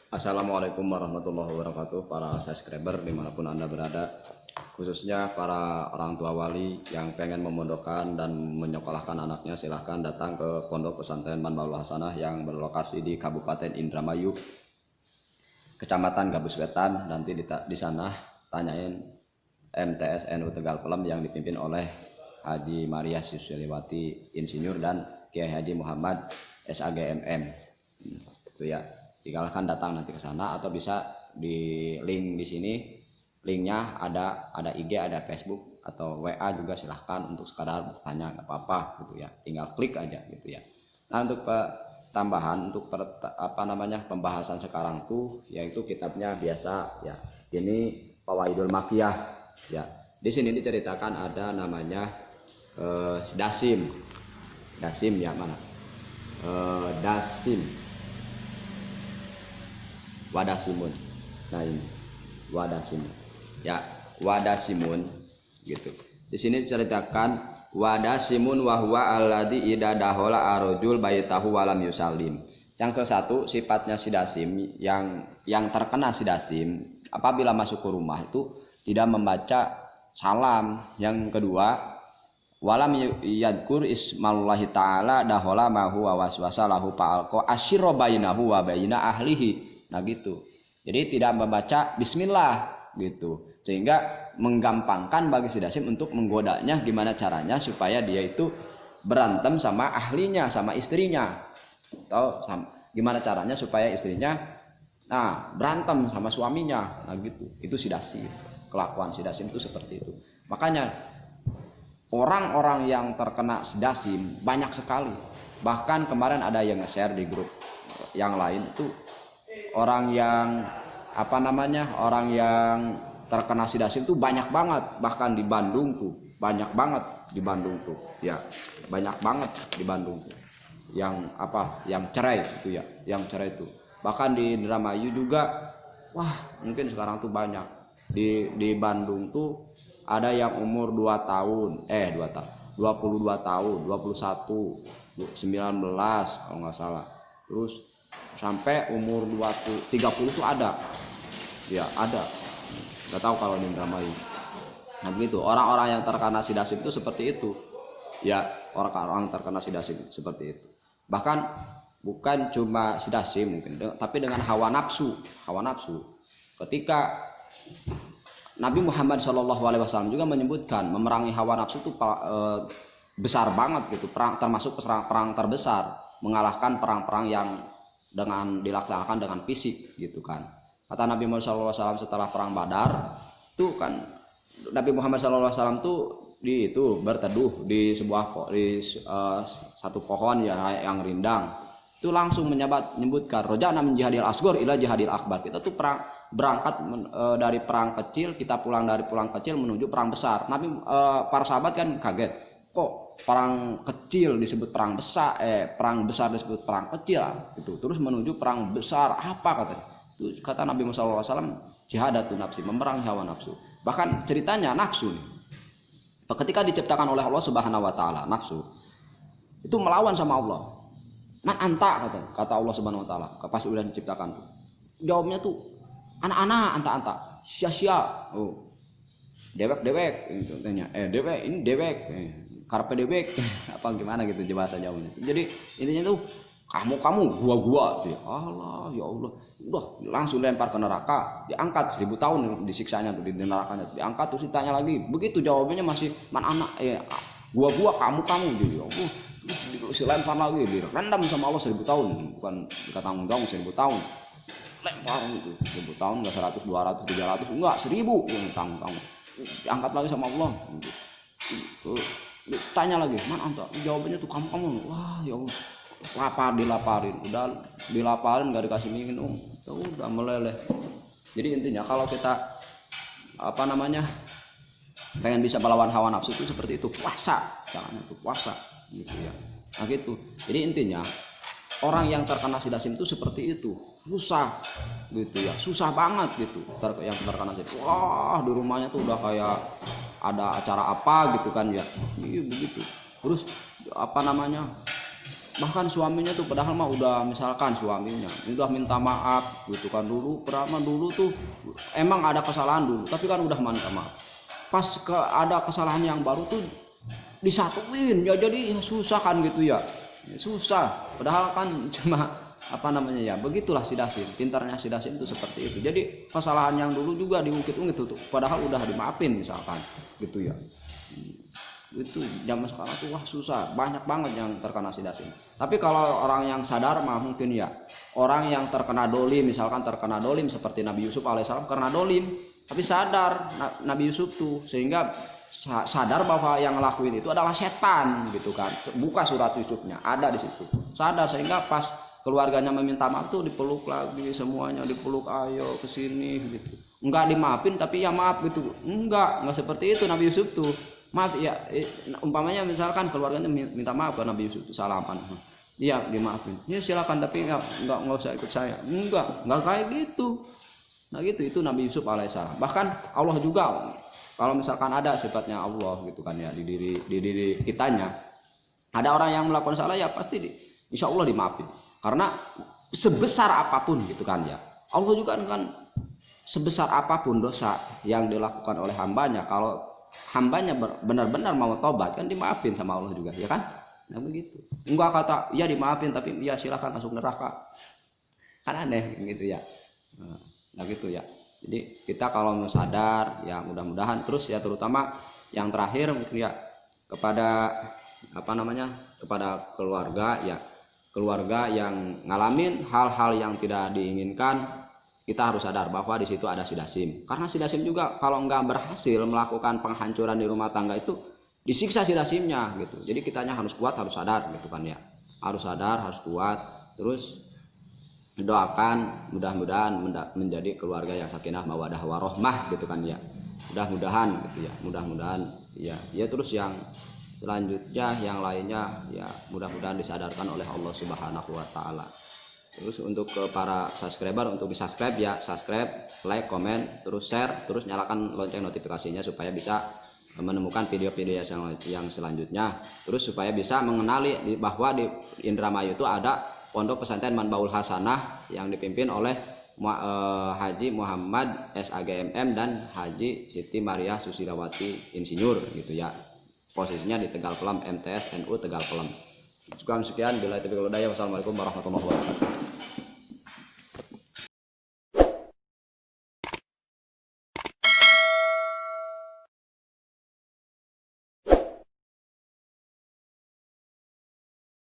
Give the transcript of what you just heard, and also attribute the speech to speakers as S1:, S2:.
S1: Assalamualaikum warahmatullahi wabarakatuh, para subscriber dimanapun Anda berada, khususnya para orang tua wali yang pengen memondokkan dan menyekolahkan anaknya. Silahkan datang ke Pondok Pesantren Manbaul Hasanah yang berlokasi di Kabupaten Indramayu, Kecamatan Gabus Wetan. Nanti di sana tanyain MTS NU Tegal Pelem yang dipimpin oleh Haji Maria Susilewati Insinyur dan Kiai Haji Muhammad SAGMM. Itu ya. Silahkan datang nanti ke sana, atau bisa di link di sini. Linknya ada IG, ada Facebook atau WA juga, silahkan untuk sekadar bertanya, nggak apa-apa gitu ya. Tinggal klik aja gitu ya. Nah, untuk tambahan untuk pembahasan sekarang tuh yaitu kitabnya biasa ya. Ini Fawaidul Makiyah ya. Di sini diceritakan ada namanya Dasim. Dasim ya, mana? Dasim. Wadasimun. Nah ini Wadasimun. Ya, Wadasimun gitu. Di sini diceritakan Wadasimun wa huwa alladzi idza dahola arujul baitahu walam yusallim. Yang ke satu sifatnya si Dasim, yang terkena si Dasim apabila masuk ke rumah itu tidak membaca salam. Yang kedua, walam yadkur ismallahi ta'ala dahola ma huwa waswasa lahu fa'alqa asyira bainahu wa baina ahlihi. Nah gitu. Jadi tidak membaca bismillah gitu. Sehingga menggampangkan bagi si Dasim untuk menggodanya gimana caranya supaya dia itu berantem sama ahlinya, sama istrinya. Atau gimana caranya supaya istrinya berantem sama suaminya. Nah gitu. Itu si Dasim. Kelakuan si Dasim itu seperti itu. Makanya orang-orang yang terkena si Dasim banyak sekali. Bahkan kemarin ada yang nge-share di grup yang lain itu orang yang orang yang terkena si Dasim itu banyak banget. Bahkan di Bandung tuh banyak banget di Bandung tuh ya, banyak banget di Bandung tuh yang cerai itu ya, yang cerai itu. Bahkan di Indramayu juga, wah mungkin sekarang tuh banyak di Bandung tuh ada yang umur 22 tahun 21, 19 kalau nggak salah, terus sampai umur 20, 30 tuh ada. Ya, ada. Enggak tahu kalau di Indramayu. Nah, begitu. Orang-orang yang terkena si Dasim itu seperti itu. Ya, orang-orang terkena si Dasim seperti itu. Bahkan bukan cuma si Dasim mungkin, tapi dengan hawa nafsu. Hawa nafsu. Ketika Nabi Muhammad SAW juga menyebutkan memerangi hawa nafsu itu besar banget gitu. Termasuk perang terbesar, mengalahkan perang-perang yang dilaksanakan dengan fisik gitu kan. Kata Nabi Muhammad SAW setelah perang Badar itu kan, Nabi Muhammad SAW tuh berteduh di satu pohon yang rindang. Itu langsung menyebutkan roja'na min jihadil asghar ila jihadil akbar. Kita tuh berangkat dari perang kecil, kita pulang dari perang kecil menuju perang besar. Para sahabat kan kaget, kok perang kecil disebut perang besar, perang besar disebut perang kecil gitu. Terus menuju perang besar apa katanya? Itu kata Nabi Muhammad SAW, jihadatun nafsi, memerangi hawa nafsu. Bahkan ceritanya nafsu nih, ketika diciptakan oleh Allah Subhanahu Wa Taala, nafsu itu melawan sama Allah. Man anta kata Allah Subhanahu Wa Taala pas udah diciptakan tuh. Jawabnya tuh anak-anak, anta sia-sia. Oh, dewek gitu tanya. Dewek ini dewek. Karpe dewek apa gimana gitu bahasa Jawanya. Jadi intinya tuh kamu gua tuh. Allah ya Allah, udah langsung lempar ke neraka, diangkat 1000 tahun disiksanya tuh di nerakanya, diangkat terus ditanya lagi. Begitu jawabannya masih man anak gua kamu gitu. Terus lempar lagi, direndam sama Allah 1000 tahun, bukan dikata tanggung jawab 1000 tahun. Lempar gitu 1000 tahun, enggak 100, 200, 300, enggak 1000 yang tanggung. Diangkat lagi sama Allah gitu. Tanya lagi, man anta? Jawabannya tuh kamu. Wah ya Allah, dilaparin, udah dilaparin nggak dikasih minum, udah meleleh. Jadi intinya kalau kita pengen bisa melawan hawa nafsu itu seperti itu, puasa, caranya itu puasa gitu ya. Nah gitu. Jadi intinya orang yang terkena si Dasim itu seperti itu, susah gitu ya, susah banget gitu. Yang terkena si, wah di rumahnya tuh udah kayak ada acara apa gitu kan ya, begitu. Terus bahkan suaminya tuh padahal mah udah misalkan suaminya udah minta maaf gitu kan dulu pernah dulu tuh emang ada kesalahan dulu tapi kan udah minta maaf pas ada kesalahan yang baru tuh disatuin ya jadi susah kan gitu ya susah padahal kan cuma apa namanya ya begitulah si Dasim pintarnya si Dasim itu seperti itu jadi kesalahan yang dulu juga diungkit-ungkit tuh padahal udah dimaafin misalkan gitu ya itu zaman sekarang tuh wah susah banyak banget yang terkena si Dasim tapi kalau orang yang sadar mah mungkin ya orang yang terkena dolim misalkan terkena dolim seperti Nabi Yusuf alaihissalam karena dolim tapi sadar Nabi Yusuf tuh sehingga sadar bahwa yang ngelakuin itu adalah setan gitu kan buka surat Yusufnya ada di situ sadar sehingga pas keluarganya meminta maaf tuh dipeluk lagi semuanya dipeluk ayo kesini gitu enggak dimaafin tapi ya maaf gitu enggak seperti itu Nabi Yusuf tuh maaf ya umpamanya misalkan keluarganya minta maaf ke Nabi Yusuf salaman iya dimaafin ya silakan tapi enggak usah ikut saya enggak kayak gitu nah gitu itu Nabi Yusuf alaihissalam bahkan Allah juga kalau misalkan ada sifatnya Allah gitu kan ya di diri kitanya ada orang yang melakukan salah ya pasti insya Allah dimaafin karena sebesar apapun gitu kan ya Allah juga kan sebesar apapun dosa yang dilakukan oleh hambanya kalau hambanya benar-benar mau tobat kan dimaafin sama Allah juga ya kan nah begitu enggak kata ya dimaafin tapi ya silakan masuk neraka kan aneh gitu ya nah gitu ya jadi kita kalau mau sadar ya mudah-mudahan terus ya terutama yang terakhir ya kepada apa namanya kepada keluarga ya keluarga yang ngalamin hal-hal yang tidak diinginkan kita harus sadar bahwa di situ ada si Dasim karena si Dasim juga kalau nggak berhasil melakukan penghancuran di rumah tangga itu disiksa si Dasimnya gitu jadi kitanya harus kuat harus sadar gitu kan ya harus sadar harus kuat terus doakan mudah-mudahan menjadi keluarga yang sakinah mawaddah warahmah gitu kan ya mudah-mudahan gitu ya mudah-mudahan ya terus yang selanjutnya yang lainnya ya mudah-mudahan disadarkan oleh Allah Subhanahu wa taala. Terus untuk ke para subscriber untuk di subscribe ya subscribe, like, komen, terus share, terus nyalakan lonceng notifikasinya supaya bisa menemukan video-video yang selanjutnya. Terus supaya bisa mengenali bahwa di Indramayu itu ada Pondok Pesantren Manbaul Hasanah yang dipimpin oleh Haji Muhammad SAGMM dan Haji Siti Maria Susilawati Insinyur gitu ya. Posisinya di Tegal Pelem MTS NU Tegal Pelem. Sekian bila itu wassalamualaikum warahmatullahi wabarakatuh.